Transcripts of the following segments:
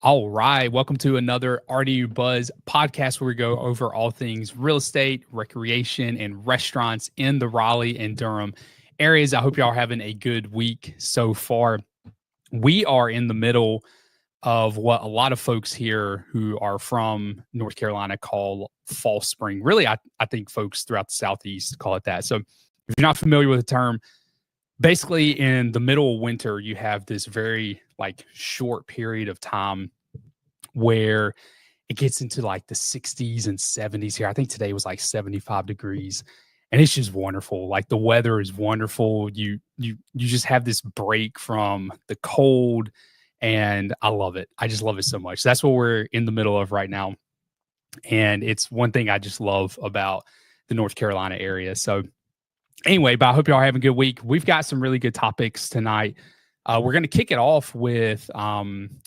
All right. Welcome to another RDU Buzz podcast where we go over all things real estate, recreation, and restaurants in the Raleigh and Durham areas. I hope y'all are having a good week so far. We are in the middle of what a lot of folks here who are from North Carolina call fall spring. Really, I think folks throughout the Southeast call it that. So if you're not familiar with the term, basically in the middle of winter, you have this very short period of time where it gets into like the 60s and 70s here. I think today was like 75 degrees and it's just wonderful. Like the weather is wonderful. You just have this break from the cold and I love it. I just love it so much. That's what we're in the middle of right now. And it's one thing I just love about the North Carolina area. So anyway, but I hope y'all are having a good week. We've got some really good topics tonight. We're going to kick it off with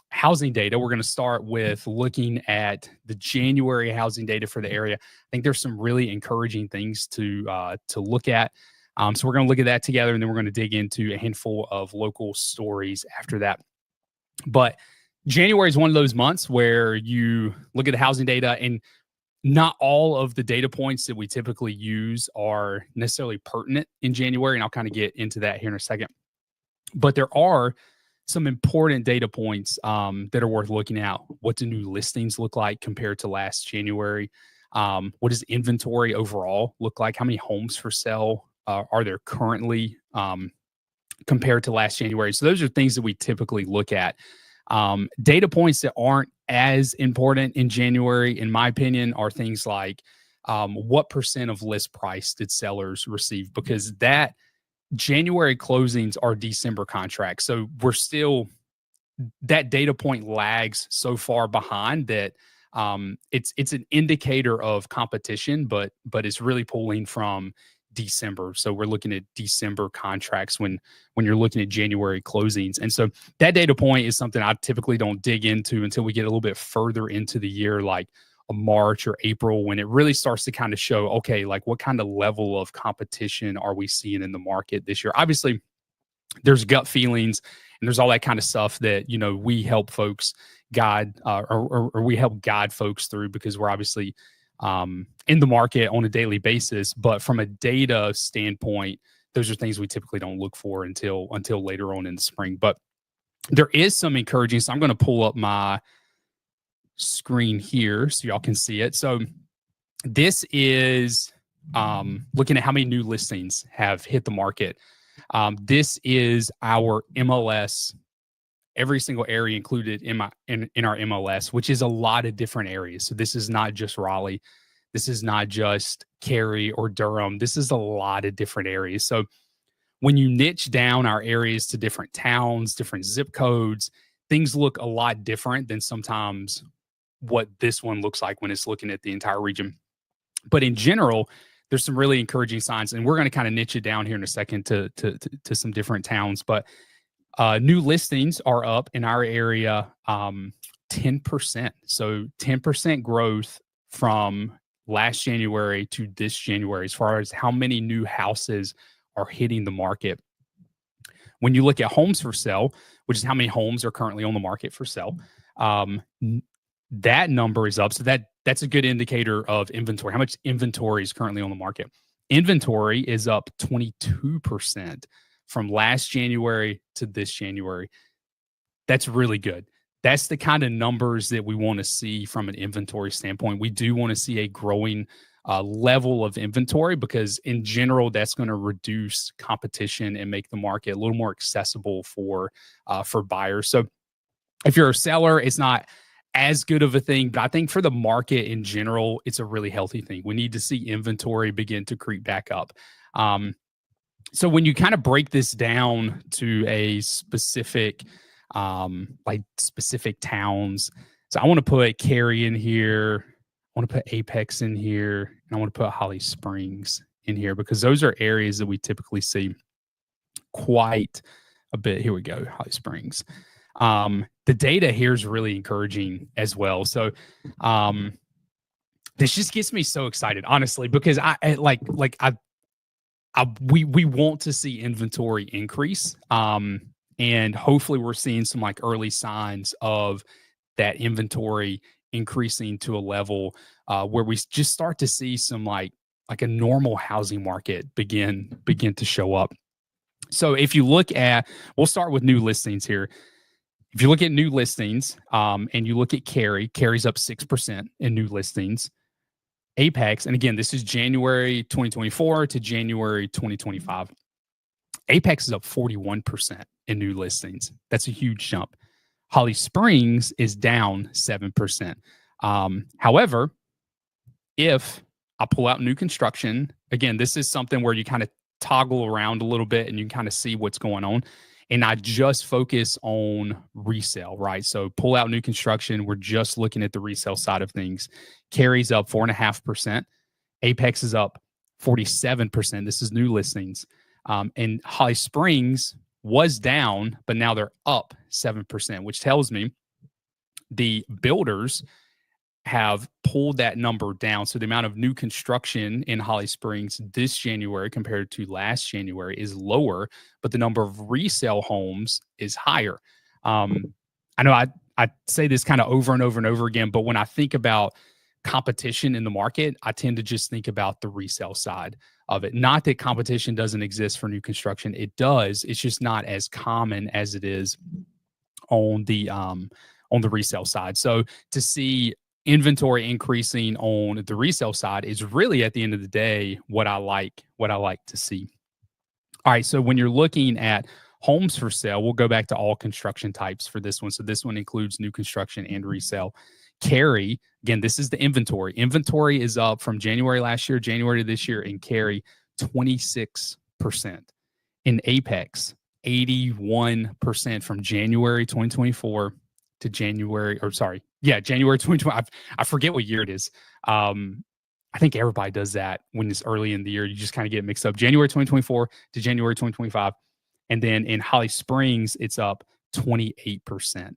housing data. We're going to start with looking at the January housing data for the area. I think there's some really encouraging things to look at. So we're going to look at that together, and then we're going to dig into a handful of local stories after that. But January is one of those months where you look at the housing data, and not all of the data points that we typically use are necessarily pertinent in January, and I'll kind of get into that here in a second. But there are some important data points that are worth looking at. What do new listings look like compared to last January? What does inventory overall look like? How many homes for sale are there currently compared to last January? So those are things that we typically look at. Data points that aren't as important in January, in my opinion, are things like what percent of list price did sellers receive? Because that January closings are December contracts. So we're still, that data point lags so far behind that it's an indicator of competition, but it's really pulling from December. So we're looking at December contracts when you're looking at January closings. And so that data point is something I typically don't dig into until we get a little bit further into the year, like a March or April, when it really starts to kind of show, okay, like what kind of level of competition are we seeing in the market this year? Obviously, there's gut feelings and there's all that kind of stuff that, you know, we help folks guide or we help guide folks through because we're obviously in the market on a daily basis. But from a data standpoint, those are things we typically don't look for until later on in the spring. But there is some encouraging. So I'm going to pull up my screen here so y'all can see it. So this is looking at how many new listings have hit the market. This is our MLS, every single area included in our MLS, which is a lot of different areas. So this is not just Raleigh. This is not just Cary or Durham. This is a lot of different areas. So when you niche down our areas to different towns, different zip codes, things look a lot different than sometimes what this one looks like when it's looking at the entire region. But in general, there's some really encouraging signs, and we're going to kind of niche it down here in a second to some different towns. But new listings are up in our area 10%. So 10% growth from last January to this January as far as how many new houses are hitting the market. When you look at homes for sale, which is how many homes are currently on the market for sale, that number is up. So that's a good indicator of inventory. How much inventory is currently on the market? Inventory is up 22% from last January to this January. That's really good. That's the kind of numbers that we want to see from an inventory standpoint. We do want to see a growing level of inventory because in general, that's going to reduce competition and make the market a little more accessible for buyers. So if you're a seller, it's not as good of a thing, but I think for the market in general, it's a really healthy thing. We need to see inventory begin to creep back up. So when you kind of break this down to a specific, specific towns, so I want to put Cary in here, I want to put Apex in here, and I want to put Holly Springs in here because those are areas that we typically see quite a bit. Here we go, Holly Springs. The data here is really encouraging as well. So, this just gets me so excited, honestly, because we want to see inventory increase. And hopefully we're seeing some like early signs of that inventory increasing to a level where we just start to see some like a normal housing market begin to show up. So if you look at, we'll start with new listings here. If you look at new listings and you look at carry's up 6% in new listings. Apex, and again, this is January 2024 to January 2025. Apex is up 41% in new listings. That's a huge jump. Holly Springs is down 7%. However, if I pull out new construction, again, this is something where you kind of toggle around a little bit and you can kind of see what's going on. And I just focus on resale, right? So pull out new construction. We're just looking at the resale side of things. Carry's up 4.5%. Apex is up 47%. This is new listings. And Holly Springs was down, but now they're up 7%, which tells me the builders have pulled that number down. So the amount of new construction in Holly Springs this January compared to last January is lower, but the number of resale homes is higher. I know I say this kind of over and over and over again, but when I think about competition in the market, I tend to just think about the resale side of it. Not that competition doesn't exist for new construction. It does. It's just not as common as it is on the resale side. So to see inventory increasing on the resale side is really, at the end of the day, what I like to see. All right. So when you're looking at homes for sale, we'll go back to all construction types for this one. So this one includes new construction and resale. Carry, again, this is the inventory. Inventory is up from January last year, January to this year, and carry 26%. In Apex, 81% from January 2024 to January 2020. I forget what year it is. I think everybody does that when it's early in the year. You just kind of get mixed up. January 2024 to January 2025. And then in Holly Springs, it's up 28%.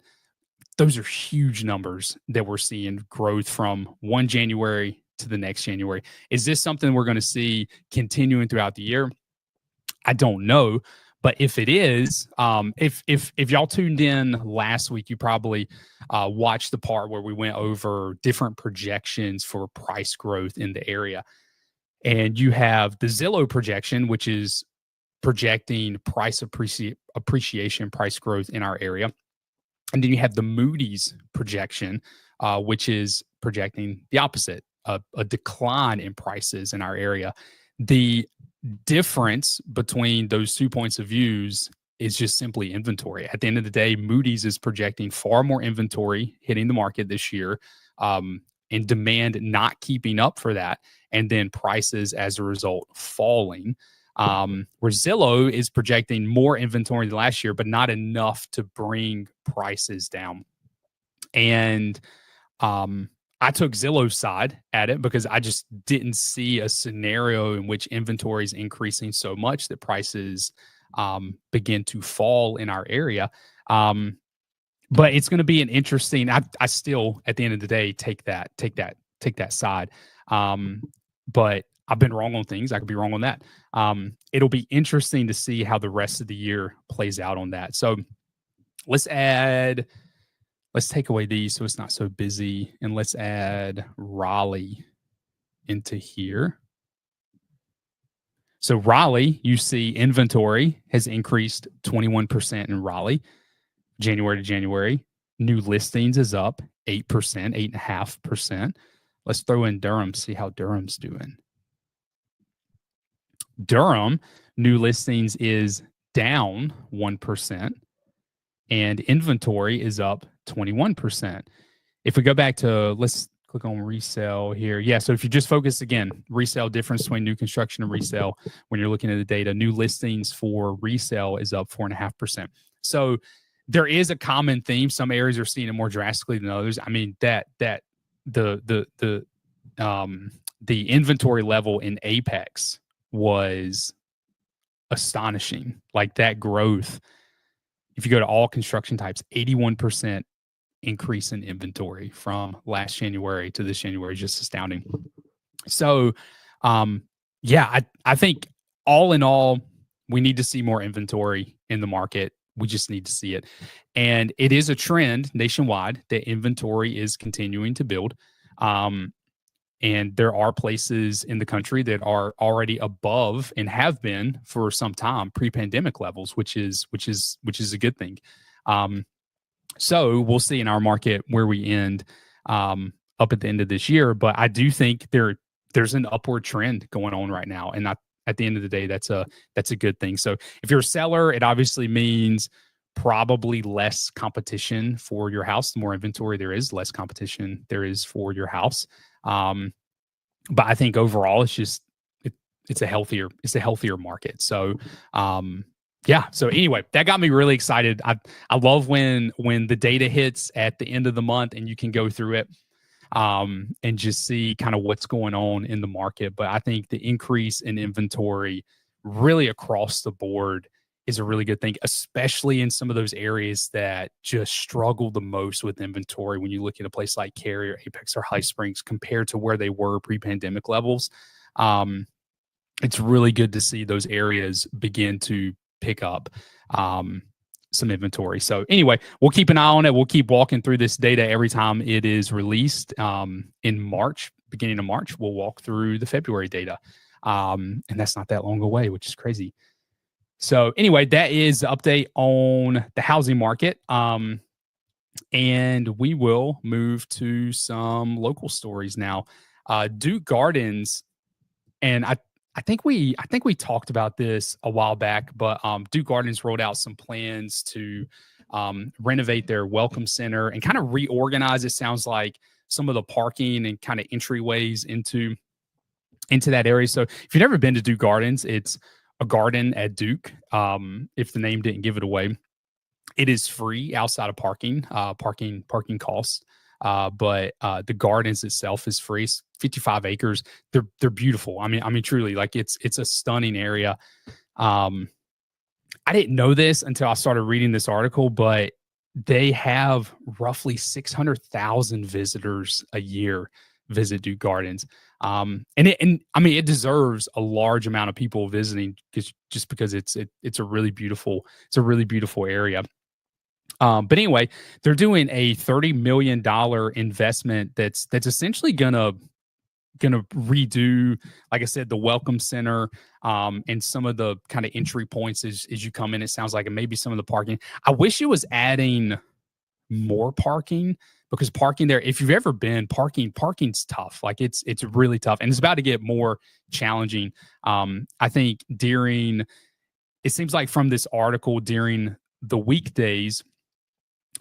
Those are huge numbers that we're seeing growth from one January to the next January. Is this something we're going to see continuing throughout the year? I don't know. But if it is, if y'all tuned in last week, you probably watched the part where we went over different projections for price growth in the area. And you have the Zillow projection, which is projecting price appreciation, price growth in our area. And then you have the Moody's projection, which is projecting the opposite, a decline in prices in our area. The difference between those 2 points of views is just simply inventory. At the end of the day, Moody's is projecting far more inventory hitting the market this year, and demand not keeping up for that, and then prices as a result falling. Where Zillow is projecting more inventory than last year, but not enough to bring prices down. And I took Zillow's side at it because I just didn't see a scenario in which inventory is increasing so much that prices begin to fall in our area. But it's going to be an interesting. I still, at the end of the day, take that side. But I've been wrong on things. I could be wrong on that. It'll be interesting to see how the rest of the year plays out on that. So let's take away these so it's not so busy. And let's add Raleigh into here. So Raleigh, you see inventory has increased 21% in Raleigh, January to January. New listings is up 8%, 8.5%. Let's throw in Durham, see how Durham's doing. Durham, new listings is down 1%, and inventory is up 21%. If we go back to, let's click on resale here. Yeah, so if you just focus again, resale difference between new construction and resale, when you're looking at the data, new listings for resale is up 4.5%. So there is a common theme. Some areas are seeing it more drastically than others. I mean, the inventory level in Apex was astonishing. Like that growth, if you go to all construction types, 81% increase in inventory from last January to this January, just astounding. So, I think all in all, we need to see more inventory in the market. we just need to see it. And it is a trend nationwide that inventory is continuing to build. And there are places in the country that are already above and have been for some time pre-pandemic levels, which is a good thing. So we'll see in our market where we end up at the end of this year. But I do think there's an upward trend going on right now, and at the end of the day, that's a good thing. So if you're a seller, it obviously means probably less competition for your house. The more inventory there is, less competition there is for your house. But I think overall, it's a healthier market. So, yeah. So anyway, that got me really excited. I love when the data hits at the end of the month and you can go through it, and just see kind of what's going on in the market. But I think the increase in inventory really across the board is a really good thing, especially in some of those areas that just struggle the most with inventory. When you look at a place like Cary or Apex or High Springs compared to where they were pre-pandemic levels, it's really good to see those areas begin to pick up some inventory. So anyway, we'll keep an eye on it. We'll keep walking through this data every time it is released in March, beginning of March. We'll walk through the February data. And that's not that long away, which is crazy. So anyway, that is the update on the housing market. And we will move to some local stories now. Duke Gardens, and I think we talked about this a while back, but Duke Gardens rolled out some plans to renovate their welcome center and kind of reorganize, it sounds like, some of the parking and kind of entryways into that area. So if you've never been to Duke Gardens, it's a garden at Duke. If the name didn't give it away, it is free outside of parking costs. But the gardens itself is free. It's 55 acres. They're beautiful. I mean, truly, like it's a stunning area. I didn't know this until I started reading this article, but they have roughly 600,000 visitors a year visit Duke Gardens. And I mean, it deserves a large amount of people visiting just because it's a really beautiful area. But anyway, they're doing a $30 million investment that's essentially gonna redo, like I said, the welcome center, and some of the kind of entry points as you come in. It sounds like, and maybe some of the parking. I wish it was adding more parking, because parking there, if you've ever been, parking's tough. Like it's really tough, and it's about to get more challenging. I think it seems like from this article, during the weekdays,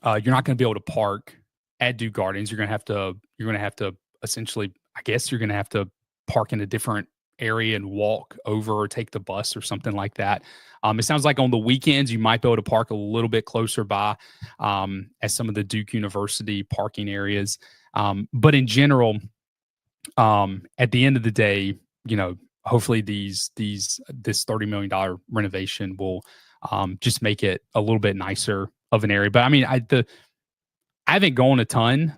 you're not going to be able to park at Duke Gardens. You're going to have to essentially, I guess you're going to have to park in a different area and walk over or take the bus or something like that. It sounds like on the weekends, you might be able to park a little bit closer by at some of the Duke University parking areas. But in general, at the end of the day, hopefully this $30 million renovation will just make it a little bit nicer of an area. But I mean, I haven't gone a ton,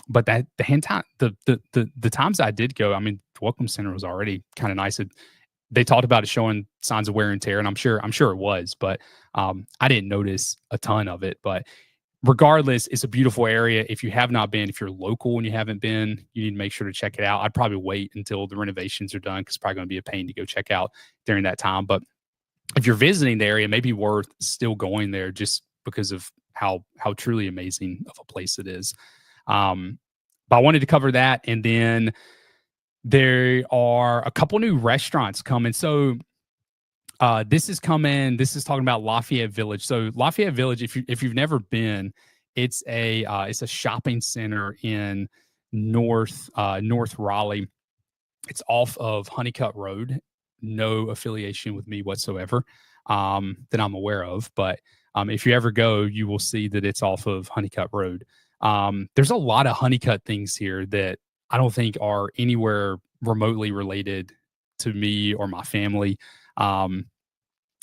but the times I did go, I mean, the Welcome Center was already kind of nice. They talked about it showing signs of wear and tear, and I'm sure it was, but I didn't notice a ton of it. But regardless, it's a beautiful area. If you have not been, if you're local and you haven't been, you need to make sure to check it out. I'd probably wait until the renovations are done, because it's probably going to be a pain to go check out during that time. But if you're visiting the area, it may be worth still going there, just because of how truly amazing of a place it is. But I wanted to cover that. And then there are a couple new restaurants coming. So this is talking about Lafayette Village. So Lafayette Village, if you've never been, it's a shopping center in North Raleigh. It's off of Honeycutt Road. No affiliation with me whatsoever that I'm aware of. But if you ever go, you will see that it's off of Honeycutt Road. There's a lot of Honeycutt things here that I don't think are anywhere remotely related to me or my family,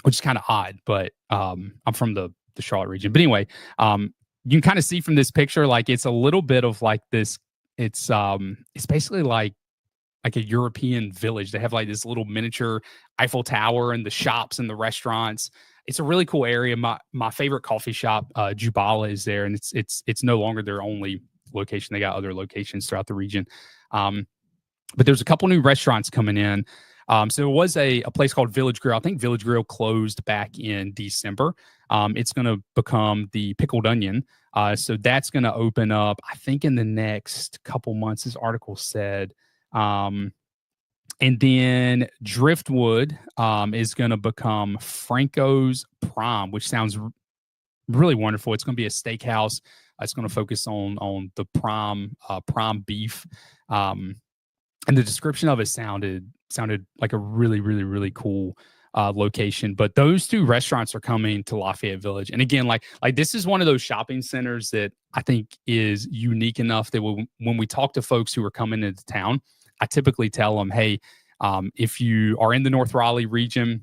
which is kind of odd. But I'm from the Charlotte region. But anyway, you can kind of see from this picture, like it's a little bit of like this. It's basically like a European village. They have like this little miniature Eiffel Tower and the shops and the restaurants. it's a really cool area. My favorite coffee shop, Jubala, is there, and it's no longer their only location. They got other locations throughout the region. But there's a couple new restaurants coming in. So there was a place called Village Grill. I think Village Grill closed back in December. It's going to become the Pickled Onion. So that's going to open up, I think, in the next couple months, this article said. And then Driftwood is going to become Franco's Prime, which sounds really wonderful. It's going to be a steakhouse. It's going to focus on the prime beef. And the description of it sounded like a really, really, really cool location. But those two restaurants are coming to Lafayette Village. And again, like this is one of those shopping centers that I think is unique enough that when we talk to folks who are coming into town, I typically tell them, hey, if you are in the North Raleigh region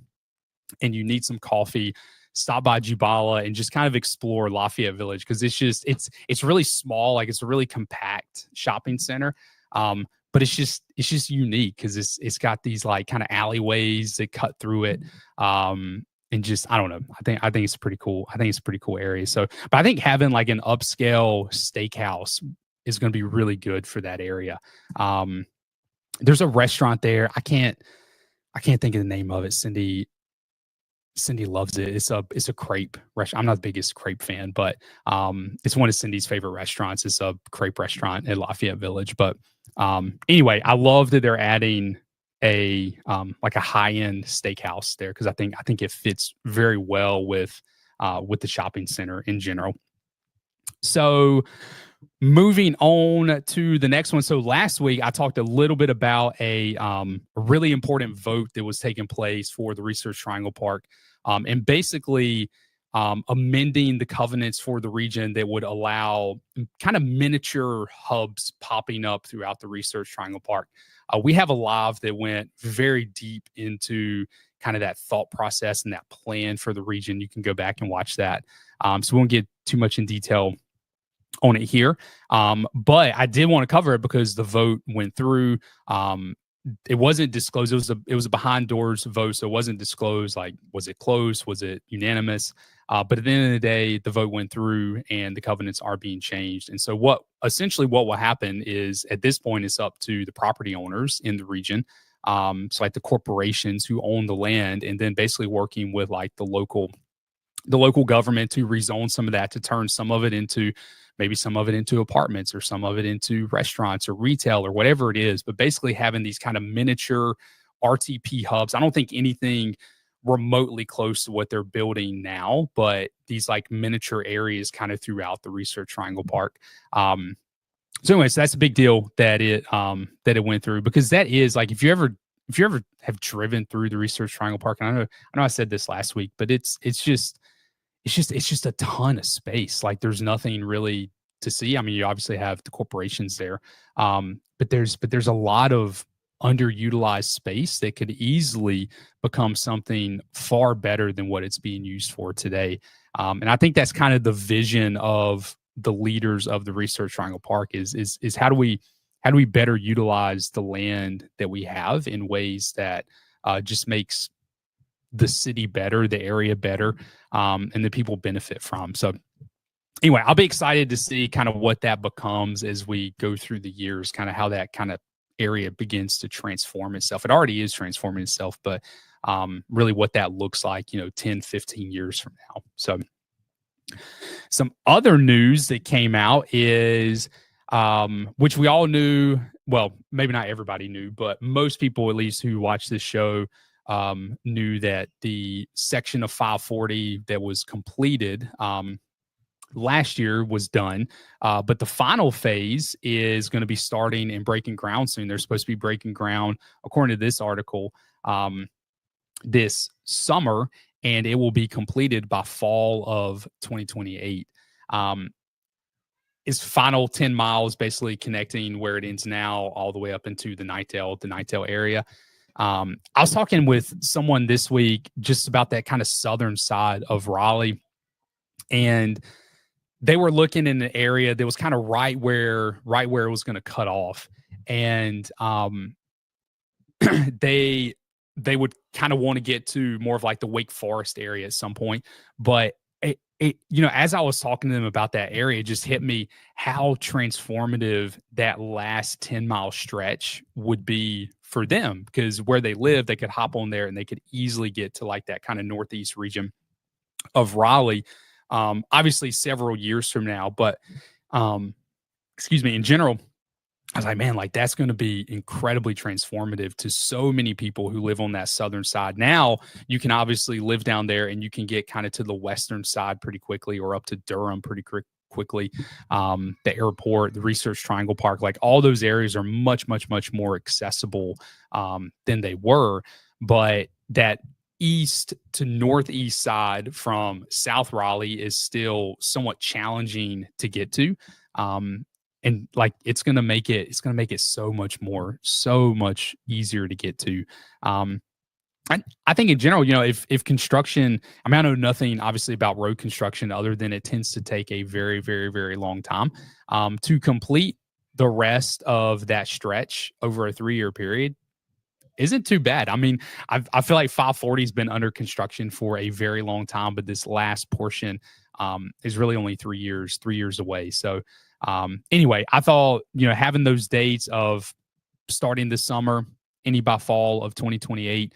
and you need some coffee, stop by Jubala and just kind of explore Lafayette Village, because it's really small. Like, it's a really compact shopping center. But it's just unique because it's got these like kind of alleyways that cut through it. And just, I don't know. I think it's pretty cool. I think it's a pretty cool area. So, but I think having like an upscale steakhouse is going to be really good for that area. There's a restaurant there. I can't think of the name of it. Cindy loves it. It's a crepe restaurant. I'm not the biggest crepe fan, but it's one of Cindy's favorite restaurants. It's a crepe restaurant at Lafayette Village. But anyway, I love that they're adding a like a high-end steakhouse there, because I think it fits very well with the shopping center in general. So moving on to the next one. So last week I talked a little bit about a really important vote that was taking place for the Research Triangle Park, and basically amending the covenants for the region that would allow kind of miniature hubs popping up throughout the Research Triangle Park. We have a live that went very deep into kind of that thought process and that plan for the region. You can go back and watch that. So we won't get too much in detail on it here. But I did want to cover it because the vote went through. It wasn't disclosed. It was a behind doors vote, so it wasn't disclosed. Like, was it close? Was it unanimous? But at the end of the day, the vote went through, and the covenants are being changed. And so, what will happen is, at this point, it's up to the property owners in the region, so like the corporations who own the land, and then basically working with like the local government to rezone some of that, to turn some of it into apartments, or some of it into restaurants or retail or whatever it is. But basically having these kind of miniature RTP hubs. I don't think anything remotely close to what they're building now, but these like miniature areas kind of throughout the Research Triangle Park. So anyways, that's a big deal that it went through, because that is like, if you ever have driven through the Research Triangle Park, and I know I said this last week, but it's just a ton of space. Like, there's nothing really to see. I mean, you obviously have the corporations there, but there's a lot of underutilized space that could easily become something far better than what it's being used for today. And I think that's kind of the vision of the leaders of the Research Triangle Park is how do we better utilize the land that we have in ways that just makes the city better, the area better, and the people benefit from. So anyway, I'll be excited to see kind of what that becomes as we go through the years, kind of how that kind of area begins to transform itself. It already is transforming itself, but really what that looks like, 10, 15 years from now. So some other news that came out is, which we all knew, well, maybe not everybody knew, but most people, at least who watch this show, knew that the section of 540 that was completed last year was done. But the final phase is going to be starting and breaking ground soon. They're supposed to be breaking ground, according to this article, this summer, and it will be completed by fall of 2028. It's final 10 miles, basically connecting where it ends now all the way up into the Nightdale area. I was talking with someone this week just about that kind of southern side of Raleigh, and they were looking in an area that was kind of right where it was going to cut off. And they they would kind of want to get to more of like the Wake Forest area at some point. But as I was talking to them about that area, it just hit me how transformative that last 10-mile stretch would be for them, because where they live, they could hop on there and they could easily get to like that kind of northeast region of Raleigh. Obviously several years from now, but excuse me, in general, I was like, man, like that's going to be incredibly transformative to so many people who live on that southern side. Now you can obviously live down there and you can get kind of to the western side pretty quickly, or up to Durham pretty quickly. The airport, the Research Triangle Park, like all those areas are much, much, much more accessible than they were. But that east to northeast side from South Raleigh is still somewhat challenging to get to. And like it's gonna make it so much easier to get to. I think in general, if construction, I mean, I know nothing obviously about road construction other than it tends to take a very, very, very long time to complete the rest of that stretch over a 3-year period. Isn't too bad. I mean, I feel like 540 has been under construction for a very long time, but this last portion is really only 3 years away. So anyway, I thought, having those dates of starting this summer, any by fall of 2028,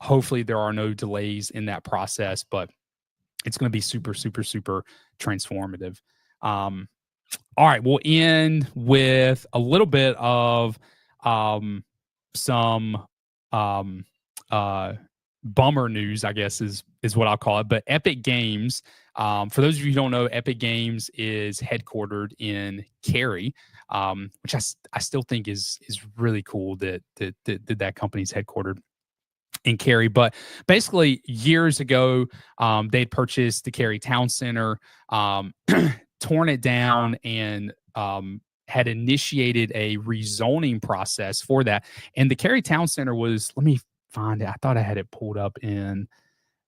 hopefully there are no delays in that process, but it's going to be super, super, super transformative. All right, we'll end with a little bit of some bummer news, I guess is what I'll call it. But Epic Games, for those of you who don't know, Epic Games is headquartered in Cary, which I still think is really cool that company's headquartered in Cary. But basically, years ago, they'd purchased the Cary Town Center, torn it down, and had initiated a rezoning process for that. And the Cary Town Center was, let me find it. I thought I had it pulled up in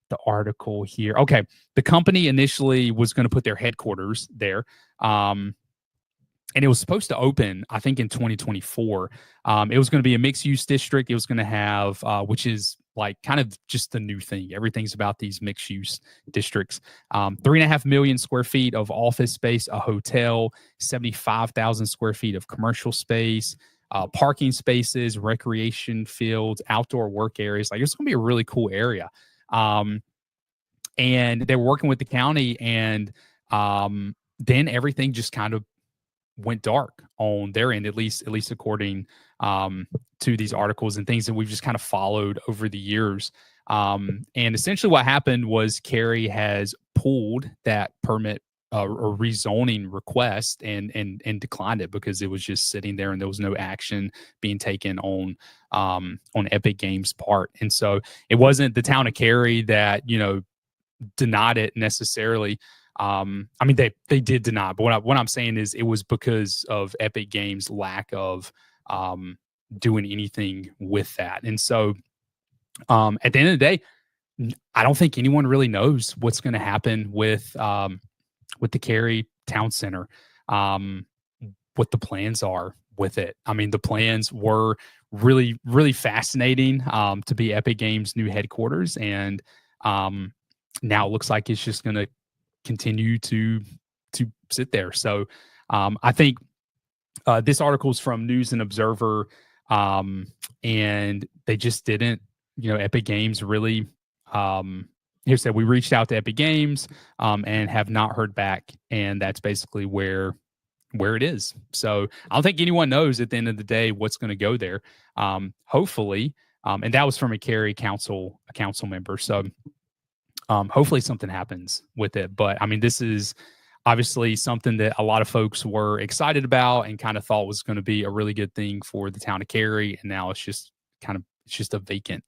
the article here. Okay. The company initially was going to put their headquarters there. And it was supposed to open, I think, in 2024. It was going to be a mixed-use district. It was going to have, which is like kind of just the new thing. Everything's about these mixed-use districts. 3.5 million square feet of office space, a hotel, 75,000 square feet of commercial space, parking spaces, recreation fields, outdoor work areas. Like, it's going to be a really cool area. And they were working with the county, and then everything just kind of went dark on their end, at least according to these articles and things that we've just kind of followed over the years. And essentially what happened was Cary has pulled that permit or rezoning request and declined it because it was just sitting there and there was no action being taken on Epic Games' part. And so it wasn't the town of Cary that, denied it necessarily. I mean, they did deny, but what I'm saying is it was because of Epic Games' lack of doing anything with that. And so at the end of the day, I don't think anyone really knows what's going to happen with the Cary Town Center, what the plans are with it. I mean, the plans were really, really fascinating to be Epic Games' new headquarters, and now it looks like it's just going to continue to sit there. So I think this article is from News and Observer, and they just didn't, Epic Games really, here said, we reached out to Epic Games and have not heard back. And that's basically where it is. So I don't think anyone knows at the end of the day what's going to go there. Hopefully, and that was from a Cary council member. So hopefully something happens with it. But I mean, this is obviously something that a lot of folks were excited about and kind of thought was going to be a really good thing for the town of Cary. And now it's just a vacant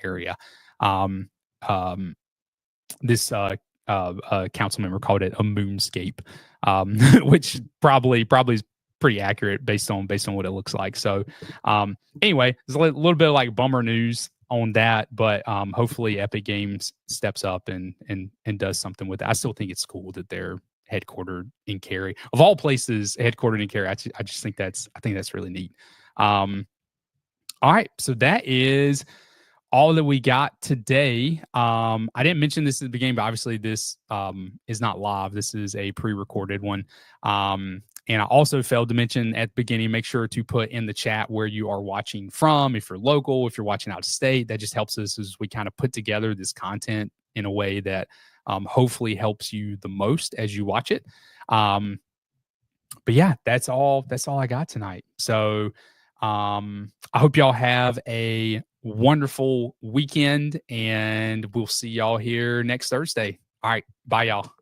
area. This council member called it a moonscape, which probably is pretty accurate based on what it looks like. So anyway, there's a little bit of like bummer news on that, but hopefully Epic Games steps up and does something with it. I still think it's cool that they're headquartered in Cary, of all places, headquartered in Cary. I just think that's really neat. All All right. So that is all that we got today. I didn't mention this at the beginning, but obviously this is not live. This is a pre-recorded one. And I also failed to mention at the beginning, make sure to put in the chat where you are watching from. If you're local, if you're watching out of state, that just helps us as we kind of put together this content in a way that hopefully helps you the most as you watch it. But yeah, that's all I got tonight. So I hope y'all have a wonderful weekend, and we'll see y'all here next Thursday. All right. Bye, y'all.